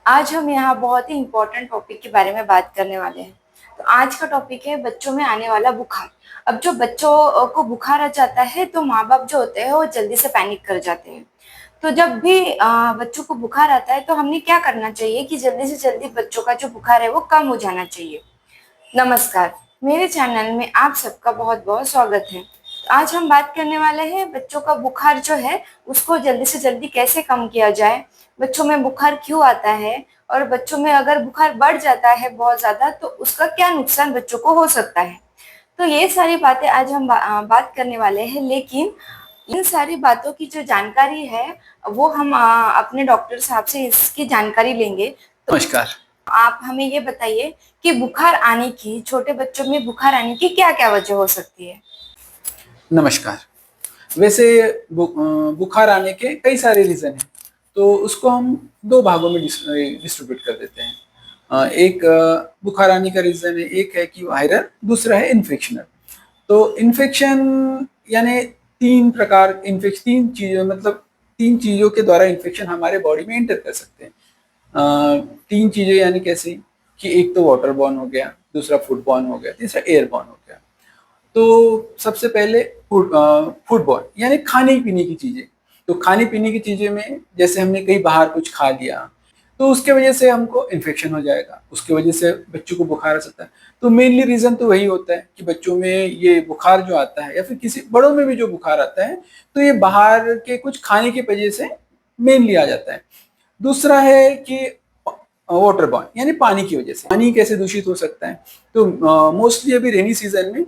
आज हम यहाँ बहुत ही इम्पोर्टेंट टॉपिक के बारे में बात करने वाले हैं। तो आज का टॉपिक है बच्चों में आने वाला बुखार। अब जो बच्चों को बुखार आ जाता है तो माँ बाप जो होते हैं वो जल्दी से पैनिक कर जाते हैं। तो जब भी बच्चों को बुखार आता है तो हमने क्या करना चाहिए कि जल्दी से जल्दी बच्चों का जो बुखार है वो कम हो जाना चाहिए। नमस्कार, मेरे चैनल में आप सबका बहुत बहुत स्वागत है। तो आज हम बात करने वाले हैं बच्चों का बुखार जो है उसको जल्दी से जल्दी कैसे कम किया जाए, बच्चों में बुखार क्यों आता है और बच्चों में अगर बुखार बढ़ जाता है बहुत ज्यादा तो उसका क्या नुकसान बच्चों को हो सकता है। तो ये सारी बातें आज हम बात करने वाले हैं, लेकिन इन सारी बातों की जो जानकारी है वो हम अपने डॉक्टर साहब से इसकी जानकारी लेंगे। तो नमस्कार। आप हमें ये बताइए कि बुखार आने की, छोटे बच्चों में बुखार आने की क्या क्या वजह हो सकती है। नमस्कार। वैसे बुखार आने के कई सारे रीजन हैं, तो उसको हम दो भागों में डिस्ट्रीब्यूट कर देते हैं। एक बुखार आने का रीजन है, एक है कि वायरल, दूसरा है इन्फेक्शनल। तो इन्फेक्शन यानी तीन चीजों मतलब तीन चीजों के द्वारा इन्फेक्शन हमारे बॉडी में एंटर कर सकते हैं। तीन चीजें यानी कैसे कि एक तो वाटर बॉर्न हो गया, दूसरा फूड बॉर्न हो गया, तीसरा एयर बॉर्न हो गया। तो सबसे पहले फूड बॉर्न यानी खाने पीने की चीजें। तो खाने पीने की चीजें में जैसे हमने कहीं बाहर कुछ खा लिया तो उसके वजह से हमको इन्फेक्शन हो जाएगा, उसके वजह से बच्चों को बुखार आ सकता है। तो मेनली रीजन तो वही होता है कि बच्चों में ये बुखार जो आता है या फिर किसी बड़ों में भी जो बुखार आता है तो ये बाहर के कुछ खाने की वजह से मेनली आ जाता है। दूसरा है कि वाटर बॉर्न यानी पानी की वजह से। पानी कैसे दूषित हो सकता है? तो मोस्टली अभी रेनी सीजन में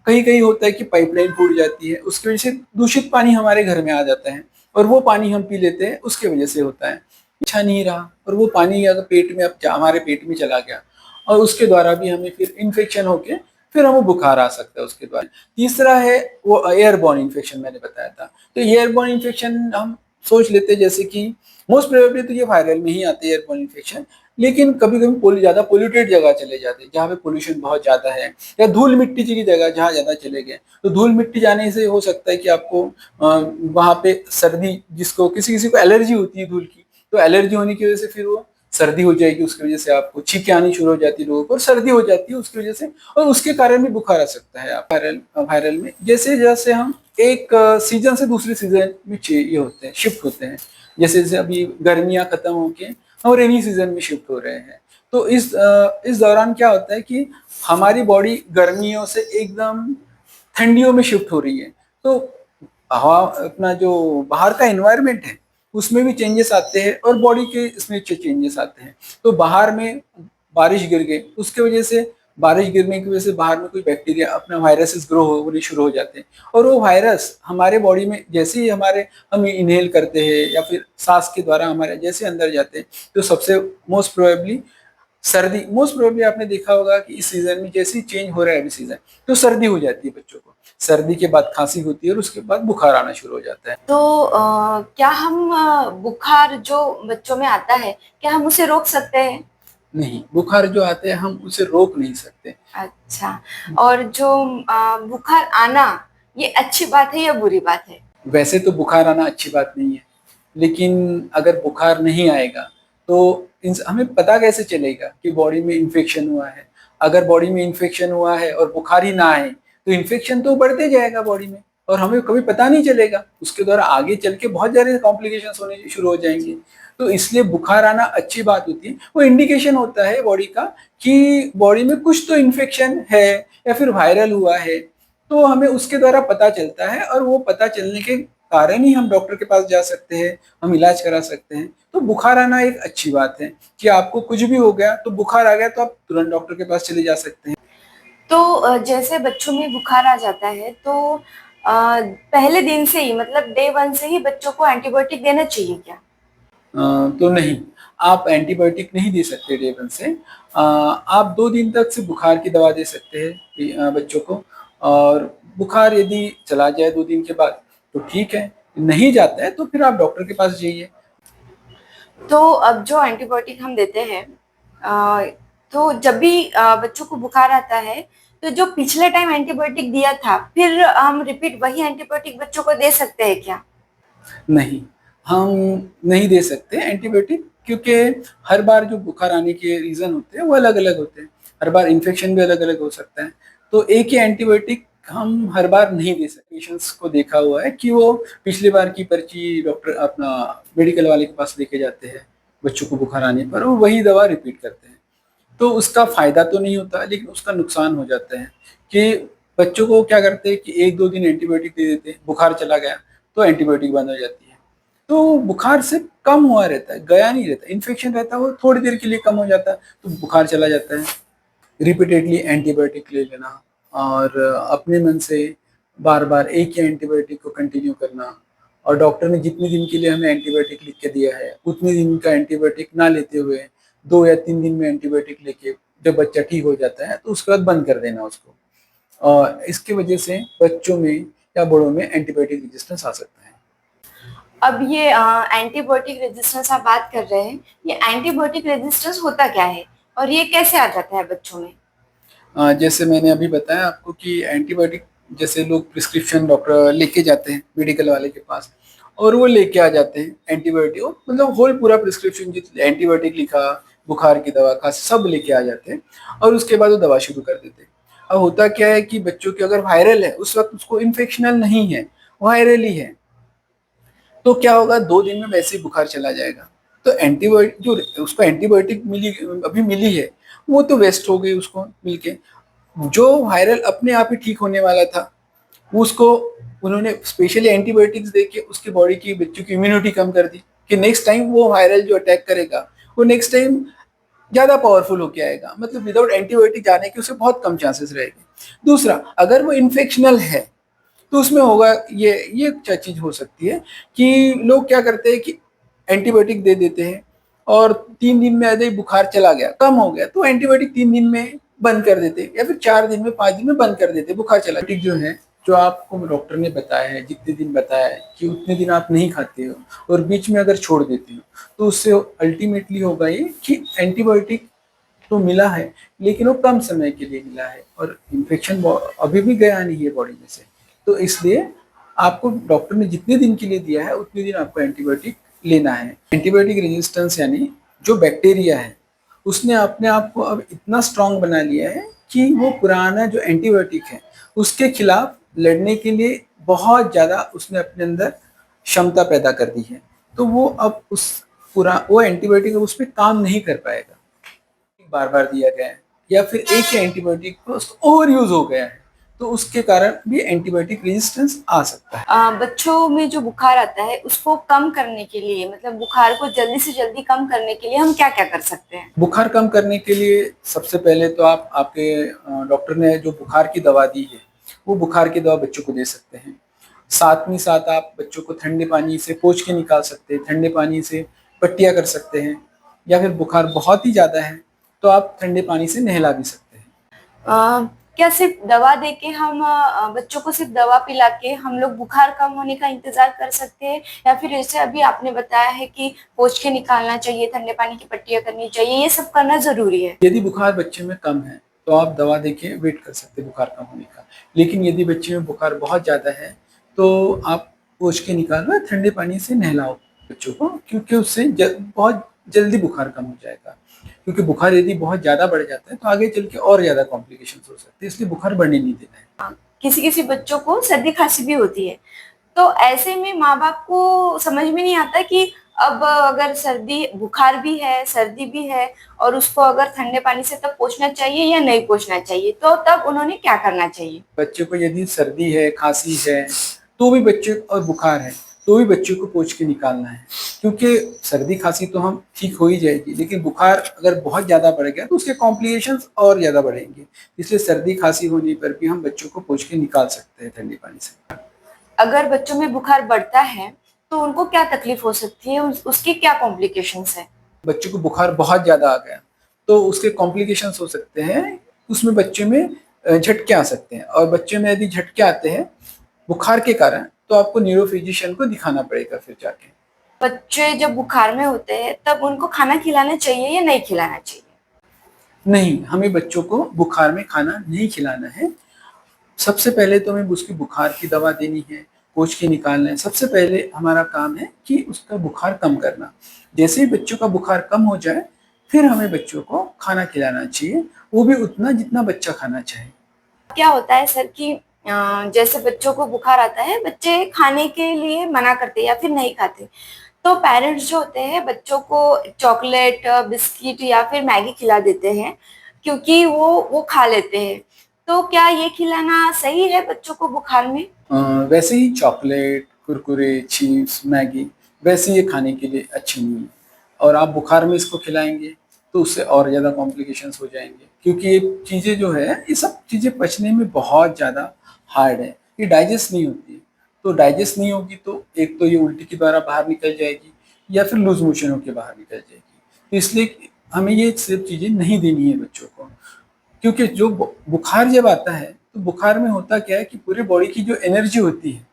कहीं कहीं होता है कि पाइपलाइन फूट जाती है, उसकी वजह से दूषित पानी हमारे घर में आ जाता है और वो पानी हम पी लेते हैं, उसके वजह से होता है। अच्छा नहीं रहा और वो पानी अगर पेट में अब हमारे पेट में चला गया और उसके द्वारा भी हमें फिर इन्फेक्शन होके फिर हमें बुखार आ सकता है उसके द्वारा। तीसरा है वो एयरबॉर्न इन्फेक्शन, मैंने बताया था। तो एयरबॉर्न इन्फेक्शन हम सोच लेते हैं जैसे कि मोस्ट प्रोबेबली तो ये वायरल में ही आते हैं एयरबॉर्न इन्फेक्शन, लेकिन कभी कभी ज्यादा पोल्यूटेड जगह चले जाते हैं जहाँ पे पोल्यूशन बहुत ज्यादा है, या धूल मिट्टी की जगह जहाँ ज्यादा चले गए तो धूल मिट्टी जाने से हो सकता है कि आपको वहां पे सर्दी, जिसको किसी किसी को एलर्जी होती है धूल की, तो एलर्जी होने की वजह से फिर वो सर्दी हो जाएगी, उसकी वजह से आपको छींकें आनी शुरू हो जाती है लोगों को और सर्दी हो जाती है उसकी वजह से, और उसके कारण भी बुखार आ सकता है। आप वायरल में जैसे जैसे हम एक सीजन से दूसरे सीजन में ये होते हैं, शिफ्ट होते हैं। जैसे जैसे अभी गर्मियां खत्म होके हम रेनी सीजन में शिफ्ट हो रहे हैं, तो इस दौरान क्या होता है कि हमारी बॉडी गर्मियों से एकदम ठंडियों में शिफ्ट हो रही है। तो हवा, अपना जो बाहर का एनवायरनमेंट है उसमें भी चेंजेस आते हैं और बॉडी के इसमें चेंजेस आते हैं। तो बाहर में बारिश गिर गई, उसके वजह से बारिश गिरने की वजह से बाहर में कोई बैक्टीरिया अपना वायरसेस ग्रो होने शुरू हो जाते हैं, और वो वायरस हमारे बॉडी में जैसे ही हम इनहेल करते हैं या फिर सांस के द्वारा हमारे जैसे अंदर जाते हैं, तो सबसे मोस्ट प्रोबेबली आपने देखा होगा कि इस सीजन में जैसे ही चेंज हो रहा है अभी सीजन, तो सर्दी हो जाती है बच्चों को। सर्दी के बाद खांसी होती है और उसके बाद बुखार आना शुरू हो जाता है। तो क्या हम बुखार जो बच्चों में आता है क्या हम उसे रोक सकते हैं। नहीं, बुखार जो आते हैं हम उसे रोक नहीं सकते। अच्छा, और जो बुखार आना ये अच्छी बात है या बुरी बात है। वैसे तो बुखार आना अच्छी बात नहीं है, लेकिन अगर बुखार नहीं आएगा तो हमें पता कैसे चलेगा कि बॉडी में इन्फेक्शन हुआ है? अगर बॉडी में इन्फेक्शन हुआ है और बुखार ही ना आए तो इन्फेक्शन तो बढ़ते जाएगा बॉडी में और हमें कभी पता नहीं चलेगा, उसके द्वारा आगे चल के बहुत सारे कॉम्प्लिकेशंस होने शुरू हो जाएंगे। तो इसलिए बुखार आना अच्छी बात होती है, वो इंडिकेशन होता है बॉडी का कि बॉडी में कुछ तो इन्फेक्शन है या फिर वायरल हुआ है। तो हमें उसके द्वारा पता चलता है और वो पता चलने के कारण ही हम डॉक्टर के पास जा सकते हैं, हम इलाज करा सकते हैं। तो बुखार आना एक अच्छी बात है कि आपको कुछ भी हो गया तो बुखार आ गया तो आप तुरंत डॉक्टर के पास चले जा सकते हैं। तो जैसे बच्चों में बुखार आ जाता है तो पहले दिन से ही मतलब डे वन से ही बच्चों को एंटीबायोटिक देना चाहिए क्या। तो नहीं, आप एंटीबायोटिक नहीं दे सकते डे वन से। आप 2 दिन तक से बुखार की दवा दे सकते हैं बच्चों को, और बुखार यदि चला जाए 2 दिन के बाद तो ठीक है, नहीं जाता है तो फिर आप डॉक्टर के पास जाइए। तो अब जो एंटीबायोटिक हम देते हैं अ, तो जब भी बच्चों को बुखार आता है तो जो पिछले टाइम एंटीबायोटिक दिया था फिर हम रिपीट वही एंटीबायोटिक बच्चों को दे सकते हैं क्या। नहीं, हम नहीं दे सकते एंटीबायोटिक, क्योंकि हर बार जो बुखार आने के रीजन होते हैं वो अलग अलग होते हैं, हर बार इन्फेक्शन भी अलग अलग हो सकता है। तो एक ही एंटीबायोटिक हम हर बार नहीं दे सकते। पेशेंट्स को देखा हुआ है कि वो पिछली बार की पर्ची डॉक्टर अपना मेडिकल वाले के पास लेके जाते हैं बच्चों को बुखार आने पर, वो वही दवा रिपीट करते हैं। तो उसका फायदा तो नहीं होता, लेकिन उसका नुकसान हो जाता है कि बच्चों को क्या करते हैं कि एक दो दिन एंटीबायोटिक दे देते हैं, बुखार चला गया तो एंटीबायोटिक बंद हो जाती है। तो बुखार से कम हुआ रहता है, गया नहीं रहता। इन्फेक्शन रहता है वो थोड़ी देर के लिए कम हो जाता है, तो बुखार चला जाता है। रिपीटेडली एंटीबायोटिक ले लेना और अपने मन से बार बार एक ही एंटीबायोटिक को कंटिन्यू करना, और डॉक्टर ने जितने दिन के लिए हमें एंटीबायोटिक लिख के दिया है उतने दिन का एंटीबायोटिक ना लेते हुए 2 या 3 दिन में एंटीबायोटिक लेके जब बच्चा ठीक हो जाता है तो उसके बाद बंद कर देना उसको। और इसकी वजह से बच्चों में या बड़ों में एंटीबायोटिक रेजिस्टेंस आ सकता है। अब ये एंटीबायोटिक रेजिस्टेंस आप बात कर रहे हैं, ये एंटीबायोटिक रेजिस्टेंस होता क्या है और ये कैसे आ जाता है बच्चों में? जैसे मैंने अभी बताया आपको कि एंटीबायोटिक जैसे लोग प्रिस्क्रिप्शन डॉक्टर लेके जाते हैं मेडिकल वाले के पास, और वो लेके आ जाते हैं एंटीबायोटिक, मतलब होल पूरा प्रिस्क्रिप्शन जितने एंटीबायोटिक लिखा, बुखार की दवा, खांसी सब लेके आ जाते हैं और उसके बाद वो दवा शुरू कर देते हैं। अब होता क्या है कि बच्चों के अगर वायरल है उस वक्त उसको इन्फेक्शनल नहीं है, वायरल ही है, तो क्या होगा 2 दिन में वैसे ही बुखार चला जाएगा। तो एंटीबायोटिक जो उसको एंटीबायोटिक मिली अभी मिली है वो तो वेस्ट हो गई उसको मिलके। जो वायरल अपने आप ही ठीक होने वाला था उसको उन्होंने स्पेशली एंटीबायोटिक्स दे के उसकी बॉडी की बच्चों की इम्यूनिटी कम कर दी कि नेक्स्ट टाइम वो वायरल जो अटैक करेगा वो नेक्स्ट टाइम ज्यादा पावरफुल होके आएगा, मतलब विदाउट एंटीबायोटिक जाने के उसे बहुत कम चांसेस रहेंगे। दूसरा, अगर वो इन्फेक्शनल है तो उसमें होगा ये क्या चीज हो सकती है कि लोग क्या करते हैं कि एंटीबायोटिक दे देते हैं और 3 दिन में यदि बुखार चला गया, कम हो गया, तो एंटीबायोटिक 3 दिन में बंद कर देते हैं या फिर 4 दिन में 5 दिन में बंद कर देते हैं, बुखार चला। एंटीबायोटिक जो है जो आपको डॉक्टर ने बताया है जितने दिन बताया है कि उतने दिन आप नहीं खाते हो और बीच में अगर छोड़ देते हो तो उससे अल्टीमेटली होगा ये कि एंटीबायोटिक तो मिला है लेकिन वो कम समय के लिए मिला है और इन्फेक्शन अभी भी गया नहीं है बॉडी में से। तो इसलिए आपको डॉक्टर ने जितने दिन के लिए दिया है उतने दिन आपको एंटीबायोटिक लेना है। एंटीबायोटिक रेजिस्टेंस यानी जो बैक्टीरिया है उसने अपने आप को अब इतना स्ट्रांग बना लिया है कि वो पुराना जो एंटीबायोटिक है उसके खिलाफ लड़ने के लिए बहुत ज्यादा उसने अपने अंदर क्षमता पैदा कर दी है। तो वो अब उस पूरा वो एंटीबायोटिक उस पर काम नहीं कर पाएगा, बार बार दिया गया है या फिर एक ही एंटीबायोटिक को ओवर यूज हो गया है, तो उसके कारण भी एंटीबायोटिक रेजिस्टेंस आ सकता है। बच्चों में जो बुखार आता है उसको कम करने के लिए, मतलब बुखार को जल्दी से जल्दी कम करने के लिए हम क्या क्या कर सकते हैं? बुखार कम करने के लिए सबसे पहले तो आप आपके डॉक्टर ने जो बुखार की दवा दी है वो बुखार की दवा बच्चों को दे सकते हैं। साथ में साथ आप बच्चों को ठंडे पानी से पोंछ के निकाल सकते हैं, ठंडे पानी से पट्टियाँ कर सकते हैं, या फिर बुखार बहुत ही ज्यादा है तो आप ठंडे पानी से नहला भी सकते हैं। क्या सिर्फ दवा देके हम बच्चों को सिर्फ दवा पिला के हम लोग बुखार कम होने का इंतजार कर सकते हैं, या फिर जैसे अभी आपने बताया है कि पोंछ के निकालना चाहिए, ठंडे पानी की पट्टियां करनी चाहिए, ये सब करना जरूरी है? यदि बुखार बच्चे में कम है तो आप दवा देके वेट कर सकते हैं बुखार कम होने का, लेकिन यदि बच्चे में बुखार बहुत ज्यादा है तो आप पोंछ के निकालो, ठंडे पानी से नहलाओ बच्चों को, क्योंकि उससे बहुत जल्दी बुखार कम हो जाएगा। क्योंकि बुखार यदि बहुत ज्यादा बढ़ जाता है तो आगे चल के और ज्यादा कॉम्प्लिकेशन हो सकते हैं, इसलिए बुखार बढ़ने नहीं देना है। किसी किसी बच्चों को सर्दी खांसी भी होती है, तो ऐसे में माँ बाप को समझ में नहीं आता कि अब अगर सर्दी बुखार भी है, सर्दी भी है, और उसको अगर ठंडे पानी से तब पोंछना चाहिए या नहीं पोंछना चाहिए, तो तब उन्होंने क्या करना चाहिए? बच्चे को यदि सर्दी है, खांसी है तो भी बच्चे और बुखार है तो भी बच्चे को पोंछ के निकालना है, क्योंकि सर्दी खांसी तो हम ठीक हो ही जाएगी, लेकिन बुखार अगर बहुत ज्यादा बढ़ गया तो उसके कॉम्प्लिकेशंस और ज्यादा बढ़ेंगे। इसलिए सर्दी खांसी होने पर भी हम बच्चों को पोंछ के निकाल सकते हैं ठंडे पानी से। अगर बच्चों में बुखार बढ़ता है तो उनको क्या तकलीफ हो सकती है, उसके क्या कॉम्प्लिकेशंस है? बच्चे को बुखार बहुत ज्यादा आ गया तो उसके कॉम्प्लिकेशंस हो सकते हैं, उसमें बच्चे में झटके आ सकते हैं, और बच्चे में यदि झटके आते हैं बुखार के कारण तो आपको न्यूरो फिजिशियन को दिखाना पड़ेगा फिर जाके। बच्चे जब बुखार में होते हैं तब उनको खाना खिलाना चाहिए या नहीं खिलाना चाहिए? नहीं, हमें बच्चों को बुखार में खाना नहीं खिलाना है। सबसे पहले तो हमें उसकी बुखार की दवा देनी है, पोंछ के निकालना है। सबसे पहले हमारा काम है कि उसका बुखार कम करना। जैसे ही बच्चों का बुखार कम हो जाए, फिर हमें बच्चों को खाना खिलाना चाहिए, वो भी उतना जितना बच्चा खाना चाहे। क्या होता है सर कि जैसे बच्चों को बुखार आता है, बच्चे खाने के लिए मना करते हैं या फिर नहीं खाते, तो पेरेंट्स जो होते हैं बच्चों को चॉकलेट, बिस्किट या फिर मैगी खिला देते हैं, क्योंकि वो खा लेते हैं। तो क्या ये खिलाना सही है बच्चों को बुखार में? वैसे ही चॉकलेट, कुरकुरे, चिप्स, मैगी वैसे ये खाने के लिए अच्छी नहीं है, और आप बुखार में इसको खिलाएंगे तो उससे और ज़्यादा कॉम्प्लिकेशंस हो जाएंगे, क्योंकि ये चीज़ें जो है, ये सब चीज़ें पचने में बहुत ज़्यादा हार्ड है, ये डाइजेस्ट नहीं होती है। तो डाइजेस्ट नहीं होगी तो एक तो ये उल्टी के द्वारा बाहर निकल जाएगी, या फिर लूज मोशन होकर बाहर निकल जाएगी। तो इसलिए हमें ये सब चीज़ें नहीं देनी है बच्चों को, क्योंकि जो बुखार जब आता है तो बुखार में होता क्या है कि पूरे बॉडी की जो एनर्जी होती है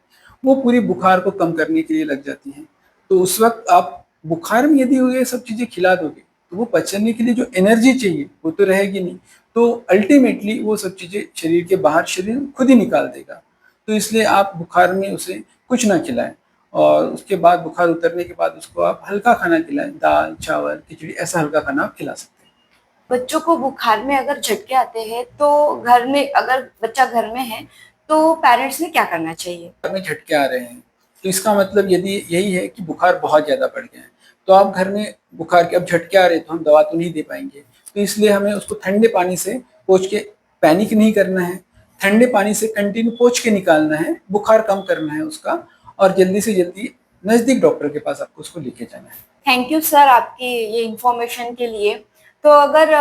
वो पूरी बुखार को कम करने के लिए लग जाती है। तो उस वक्त आप बुखार में यदि ये सब चीज़ें खिला दोगे तो वो पचने के लिए जो एनर्जी चाहिए वो तो रहेगी नहीं, तो अल्टीमेटली वो सब चीज़ें शरीर के बाहर शरीर खुद ही निकाल देगा। तो इसलिए आप बुखार में उसे कुछ ना खिलाएं, और उसके बाद बुखार उतरने के बाद उसको आप हल्का खाना खिलाएं, दाल, चावल, खिचड़ी, ऐसा हल्का खाना आप खिला सकते हैं। बच्चों को बुखार में अगर झटके आते हैं तो घर में, अगर बच्चा घर में है तो पेरेंट्स ने क्या करना चाहिए? बुखार में झटके आ रहे हैं तो इसका मतलब यदि यही है कि बुखार बहुत ज़्यादा बढ़ गया है, तो आप घर में बुखार के अब झटके आ रहे हैं तो हम दवा तो नहीं दे पाएंगे, तो इसलिए हमें उसको ठंडे पानी से पोंछ के, पैनिक नहीं करना है, ठंडे पानी से कंटिन्यू पोंछ के निकालना है, बुखार कम करना है उसका, और जल्दी से जल्दी नज़दीक डॉक्टर के पास आपको उसको लेके जाना है। थैंक यू सर आपकी ये इन्फॉर्मेशन के लिए। तो अगर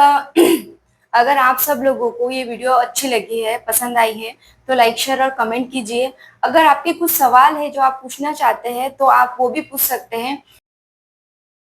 अगर आप सब लोगों को ये वीडियो अच्छी लगी है, पसंद आई है, तो लाइक, शेयर और कमेंट कीजिए। अगर आपके कुछ सवाल है जो आप पूछना चाहते हैं तो आप वो भी पूछ सकते हैं।